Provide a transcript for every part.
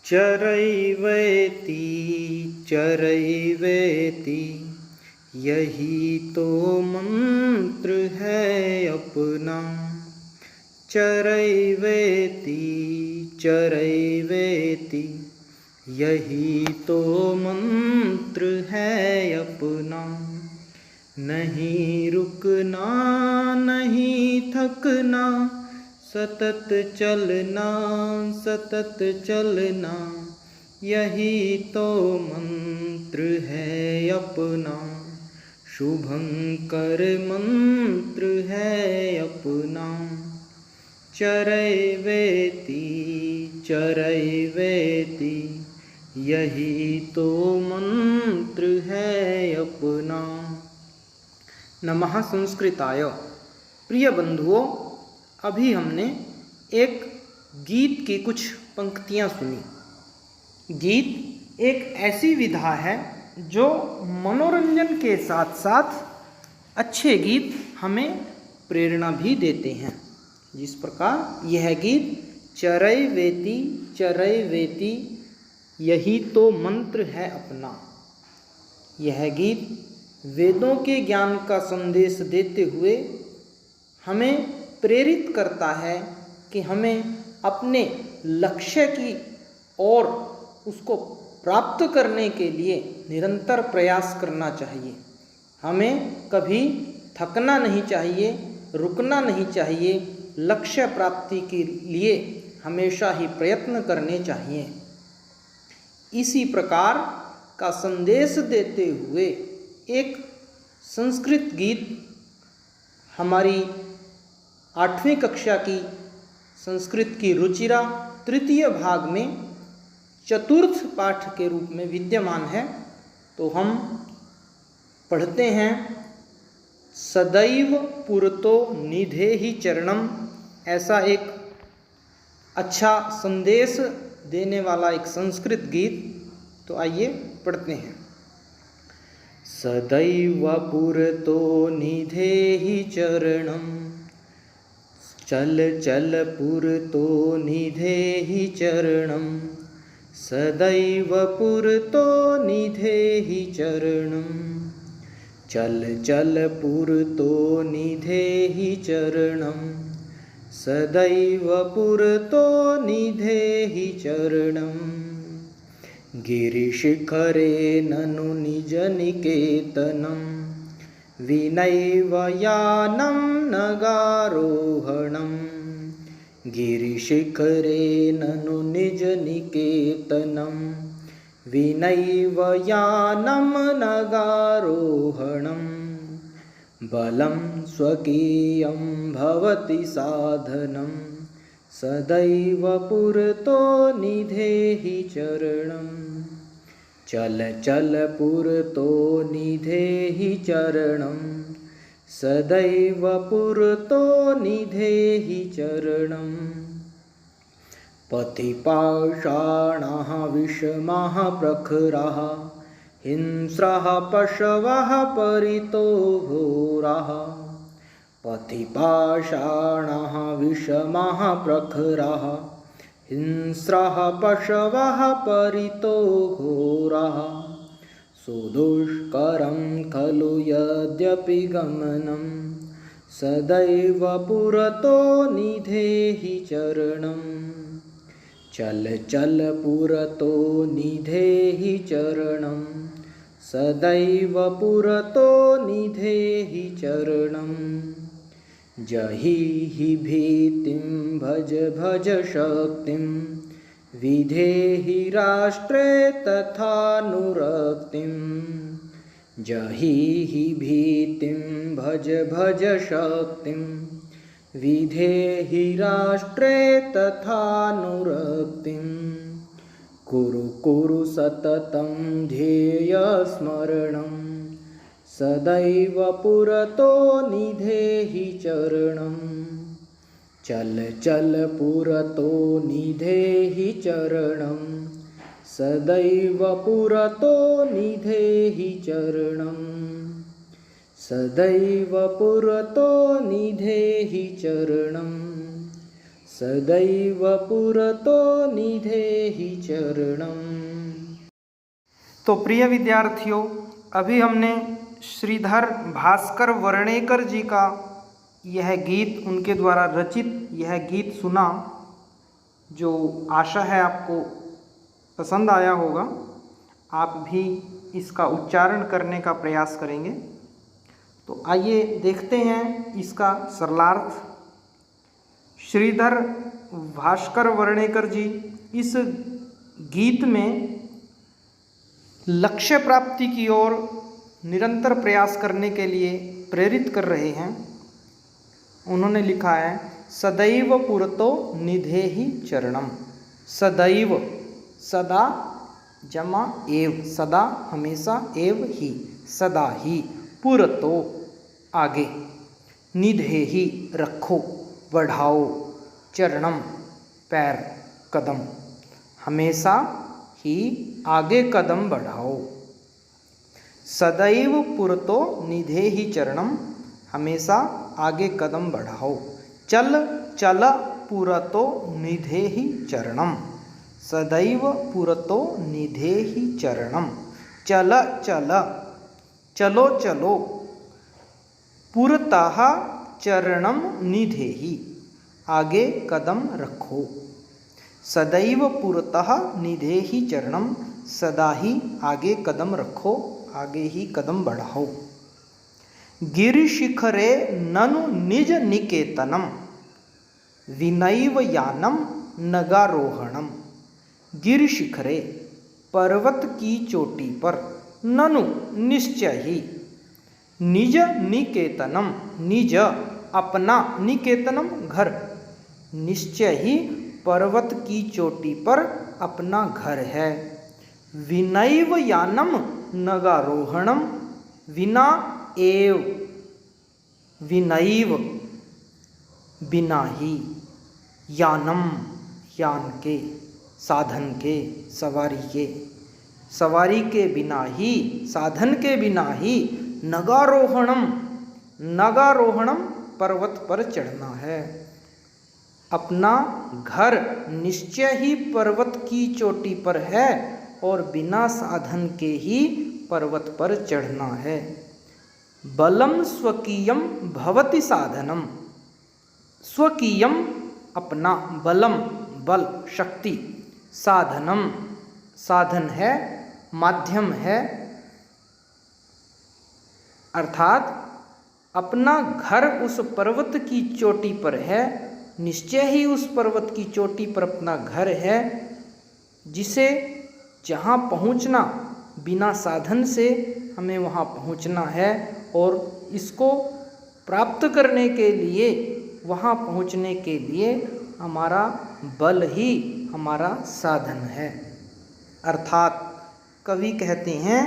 चरैवेति चरैवेति यही तो मंत्र है अपना। चरैवेति चरैवेति यही तो मंत्र है अपना। नहीं रुकना नहीं थकना, सतत चलना सतत चलना, यही तो मंत्र है अपना। शुभंकर मंत्र है अपना। चरैवेति चरैवेति यही तो मंत्र है अपना। नमः संस्कृताय। प्रिय बंधुओं, अभी हमने एक गीत की कुछ पंक्तियाँ सुनी। गीत एक ऐसी विधा है जो मनोरंजन के साथ साथ अच्छे गीत हमें प्रेरणा भी देते हैं। जिस प्रकार यह गीत चरैवेति चरैवेति यही तो मंत्र है अपना, यह गीत वेदों के ज्ञान का संदेश देते हुए हमें प्रेरित करता है कि हमें अपने लक्ष्य की ओर उसको प्राप्त करने के लिए निरंतर प्रयास करना चाहिए। हमें कभी थकना नहीं चाहिए, रुकना नहीं चाहिए। लक्ष्य प्राप्ति के लिए हमेशा ही प्रयत्न करने चाहिए। इसी प्रकार का संदेश देते हुए एक संस्कृत गीत हमारी 8वीं कक्षा की संस्कृत की रुचिरा तृतीय भाग में चतुर्थ पाठ के रूप में विद्यमान है। तो हम पढ़ते हैं। सदैव पुरतो निधेहि चरणम, ऐसा एक अच्छा संदेश देने वाला एक संस्कृत गीत। तो आइए पढ़ते हैं। सदैव पुरतो निधेहि चरणम, चल चल पुरतो निधेहि चरणम, सदैव पुरतो निधेहि चरणम, चल चल पुरतो निधेहि चरणम, सदैव पुरतो निधेहि चरणम। गिरिशिखरे ननु निजनिकेतनं, विनैव यानं नगारोहणं। गिरिशिखरे ननु निजनिकेतनं, विनैव यानं नगारोहणं। बलं स्वकीयं भवति साधनं, सदैव पुरतो निधेहि चरणम। चल चल पुरतो निधेहि चरणम, सदैव पुरतो निधेहि चरणम। पथिपाषाणाः विषमाः प्रखराः, हिंस्रः पशवः परितो घोराः। पथिपाषाणाः विषमाः प्रखराः, हिंस्रः पशवः परितो घोराः। सुदुष्करं खलु यद्यपि गमनं, सदैव पुरतो निधेहि चरणम। चल चल पुरतो निधेहि चरणम, सदैव पुरतो निधेहि चरणम। जहि हि भीतिं भज भज शक्तिं, विधेहि राष्ट्रे तथानुरक्तिं। जहि हि भीतिं भज भज शक्तिं, विधेहि राष्ट्रे तथानुरक्तिं। कुरु कुरु सततं ध्येयस्मरणं, सदैव पुरतो निधेहि चरणम। चल चल पुरतो निधेहि चरणम, सदैव पुरतो निधेहि चरणम। सदैव पुरतो निधेहि चरणम, सदैव पुरतो निधेहि चरणम। तो प्रिय विद्यार्थियों, अभी हमने श्रीधर भास्कर वर्णेकर जी का यह गीत, उनके द्वारा रचित यह गीत सुना, जो आशा है आपको पसंद आया होगा। आप भी इसका उच्चारण करने का प्रयास करेंगे। तो आइए देखते हैं इसका सरलार्थ। श्रीधर भास्कर वर्णेकर जी इस गीत में लक्ष्य प्राप्ति की ओर निरंतर प्रयास करने के लिए प्रेरित कर रहे हैं। उन्होंने लिखा है, सदैव पुरतो निधेहि चरणम। सदैव, सदा जमा एव, सदा हमेशा, एव ही सदा ही, पुरतो आगे, निधेहि रखो, बढ़ाओ, चरणम पैर, कदम, हमेशा ही आगे कदम बढ़ाओ। सदैव पुरतो निधेहि चरणम, हमेशा आगे कदम बढ़ाओ। चल चल पुरतो निधेहि चरणम। सदैव पुरतो निधेहि चरणम। चल चल, चलो चलो, पुरतः चरणम निधेहि, आगे कदम रखो। सदैव पुरतः निधेहि चरणम, सदा ही आगे कदम रखो, आगे ही कदम बढ़ाओ। गिरिशिखरे ननु निज निकेतनम, विनैव यानम नगारोहणम। गिरिशिखरे, पर्वत की चोटी पर, ननु निश्चय ही, निज निकेतनम, निज अपना, निकेतनम घर, निश्चय ही पर्वत की चोटी पर अपना घर है। विनैव यानम नगारोहणम, विना एव, विनैव बिना ही, यानम यान के, साधन के, सवारी के बिना ही, साधन के बिना ही, नगारोहणम, नगारोहणम पर्वत पर चढ़ना है। अपना घर निश्चय ही पर्वत की चोटी पर है और बिना साधन के ही पर्वत पर चढ़ना है। बलम स्वकीयम भवति साधनम। स्वकीयम अपना, बलम बल शक्ति, साधनम साधन है, माध्यम है, अर्थात अपना घर उस पर्वत की चोटी पर है। निश्चय ही उस पर्वत की चोटी पर अपना घर है, जिसे जहाँ पहुँचना बिना साधन से हमें वहाँ पहुँचना है, और इसको प्राप्त करने के लिए, वहाँ पहुँचने के लिए हमारा बल ही हमारा साधन है। अर्थात कवि कहते हैं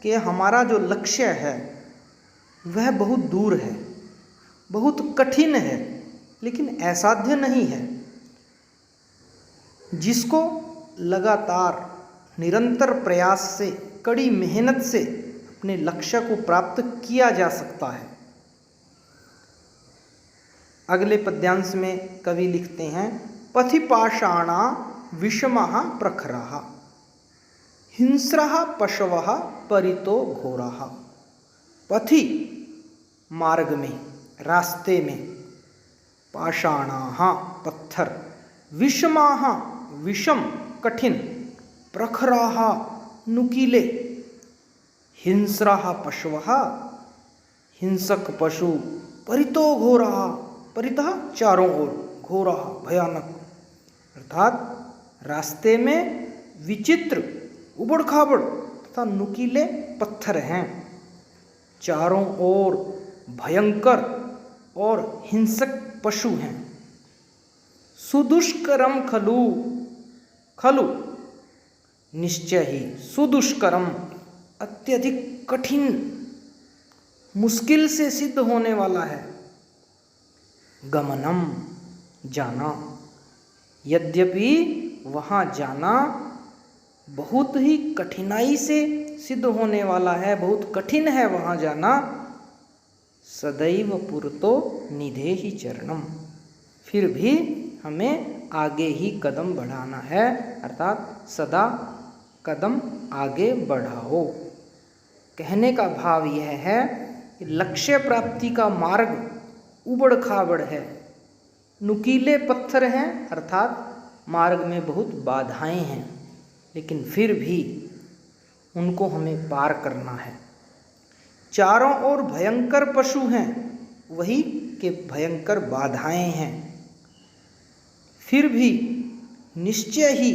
कि हमारा जो लक्ष्य है वह बहुत दूर है, बहुत कठिन है, लेकिन असाध्य नहीं है। जिसको लगातार निरंतर प्रयास से, कड़ी मेहनत से अपने लक्ष्य को प्राप्त किया जा सकता है। अगले पद्यांश में कवि लिखते हैं, पथिपाषाणा विषमः प्रखरः, हिंस्रः पशवः परितो घोरः। पथि मार्ग में, रास्ते में, पाषाणाः पत्थर, विषमाः विषम कठिन, प्रखराः नुकीले, हिंस्राः पशवः हिंसक पशु, परितो घोरः परितः चारों ओर, घोरः भयानक, अर्थात रास्ते में विचित्र, उबड़ खाबड़ तथा नुकीले पत्थर हैं, चारों ओर भयंकर और हिंसक पशु हैं। सुदुष्करम खलु, खलु निश्चय ही, सुदुष्करम अत्यधिक कठिन, मुश्किल से सिद्ध होने वाला है। गमनम जाना, यद्यपि वहाँ जाना बहुत ही कठिनाई से सिद्ध होने वाला है, बहुत कठिन है वहाँ जाना। सदैव पुरतो निधेहि चरणम, फिर भी हमें आगे ही कदम बढ़ाना है, अर्थात सदा कदम आगे बढ़ाओ। कहने का भाव यह है कि लक्ष्य प्राप्ति का मार्ग उबड़ खाबड़ है, नुकीले पत्थर हैं, अर्थात मार्ग में बहुत बाधाएं हैं, लेकिन फिर भी उनको हमें पार करना है। चारों ओर भयंकर पशु हैं, वही के भयंकर बाधाएं हैं, फिर भी निश्चय ही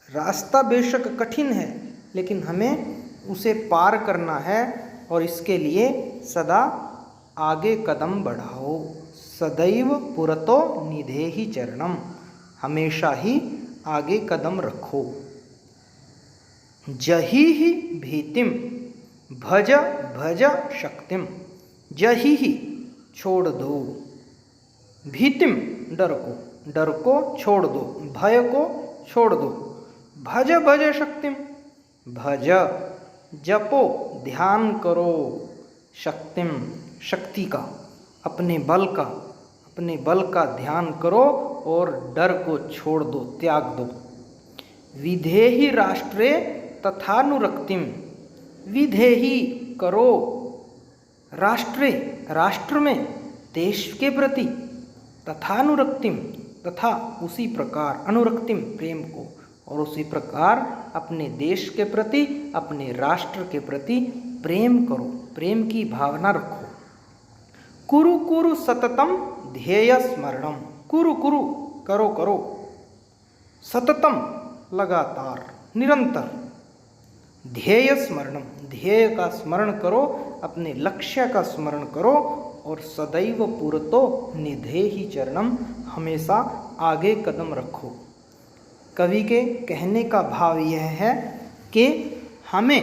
रास्ता बेशक कठिन है, लेकिन हमें उसे पार करना है और इसके लिए सदा आगे कदम बढ़ाओ। सदैव पुरतो निधेहि चरणम, हमेशा ही आगे कदम रखो। जही ही भीतिम भज भज शक्तिम, जही ही छोड़ दो, भीतिम डर को छोड़ दो, भय को छोड़ दो, भज भज शक्तिम, भज जपो ध्यान करो, शक्तिम शक्ति का, अपने बल का ध्यान करो और डर को छोड़ दो, त्याग दो। विधेहि राष्ट्रे तथानुरक्तिम, विधेहि करो राष्ट्रे, राष्ट्र में, देश के प्रति, तथानुरक्तिम तथा उसी प्रकार, अनुरक्तिम प्रेम को, और उसी प्रकार अपने देश के प्रति, अपने राष्ट्र के प्रति प्रेम करो, प्रेम की भावना रखो। कुरु कुरु सततम ध्येय स्मरणम, कुरु कुरु करो करो, सततम लगातार निरंतर, ध्येय स्मरणम ध्येय का स्मरण करो, अपने लक्ष्य का स्मरण करो, और सदैव पुरतो निधेहि चरणम, हमेशा आगे कदम रखो। कवि के कहने का भाव यह है कि हमें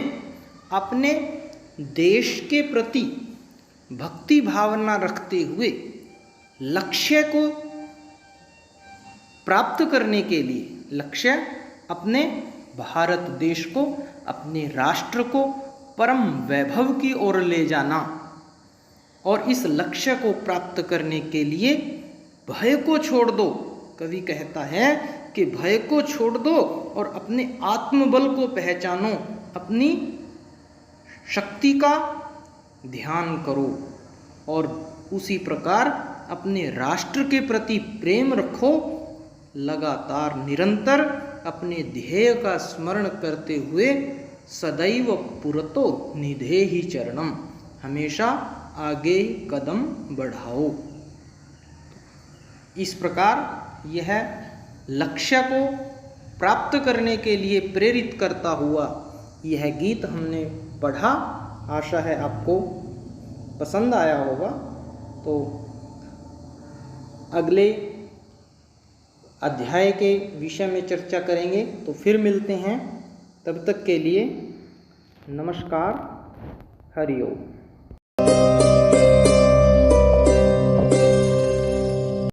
अपने देश के प्रति भक्ति भावना रखते हुए लक्ष्य को प्राप्त करने के लिए, लक्ष्य अपने भारत देश को, अपने राष्ट्र को परम वैभव की ओर ले जाना, और इस लक्ष्य को प्राप्त करने के लिए भय को छोड़ दो। कवि कहता है कि भय को छोड़ दो और अपने आत्मबल को पहचानो, अपनी शक्ति का ध्येय करो, और उसी प्रकार अपने राष्ट्र के प्रति प्रेम रखो, लगातार निरंतर अपने ध्येय का स्मरण करते हुए सदैव पुरतो निधेहि चरणम, हमेशा आगे कदम बढ़ाओ। इस प्रकार यह लक्ष्य को प्राप्त करने के लिए प्रेरित करता हुआ यह गीत हमने पढ़ा। आशा है आपको पसंद आया होगा। तो अगले अध्याय के विषय में चर्चा करेंगे, तो फिर मिलते हैं। तब तक के लिए नमस्कार, हरि ओम।